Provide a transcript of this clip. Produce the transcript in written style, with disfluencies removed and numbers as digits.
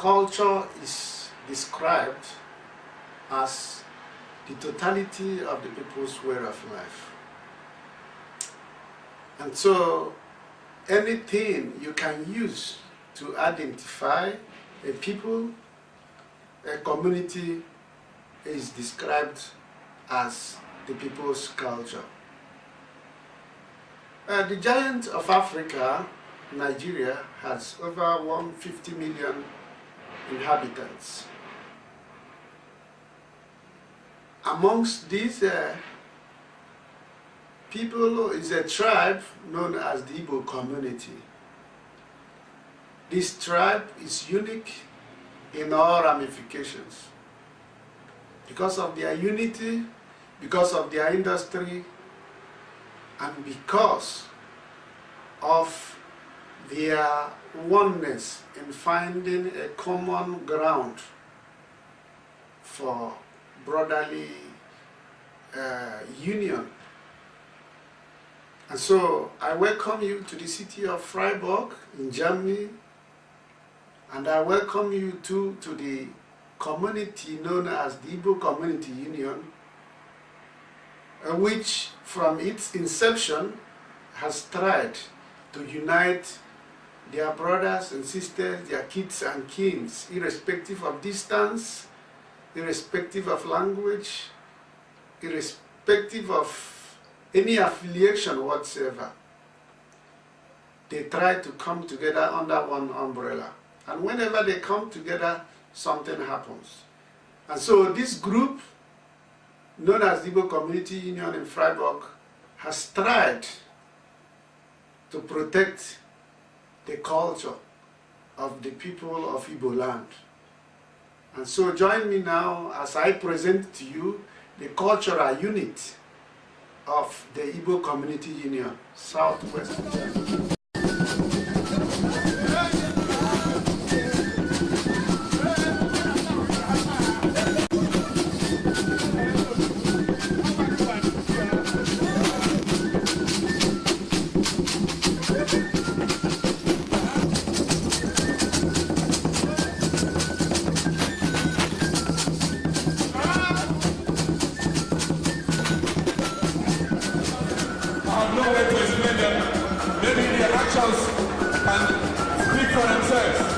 culture is described as the totality of the people's way of life. And so anything you can use to identify a people, a community, is described as the people's culture. The giant of Africa, Nigeria, has over 150 million inhabitants. Amongst these people is a tribe known as the Igbo community. This tribe is unique in all ramifications. Because of their unity, because of their industry, and because of their oneness in finding a common ground for brotherly union. And so I welcome you to the city of Freiburg in Germany, and I welcome you too to the community known as the Igbo COMM.UNION, which from its inception has tried to unite their brothers and sisters, their kids and kins, irrespective of distance, irrespective of language, irrespective of any affiliation whatsoever. They try to come together under one umbrella. And whenever they come together, something happens. And so this group, known as the Igbo COMM.UNION in Freiburg, has tried to protect the culture of the people of Igbo land. And so join me now as I present to you the cultural unit of the Igbo COMM.UNION, Southwest Germany. Maybe their actions can speak for themselves.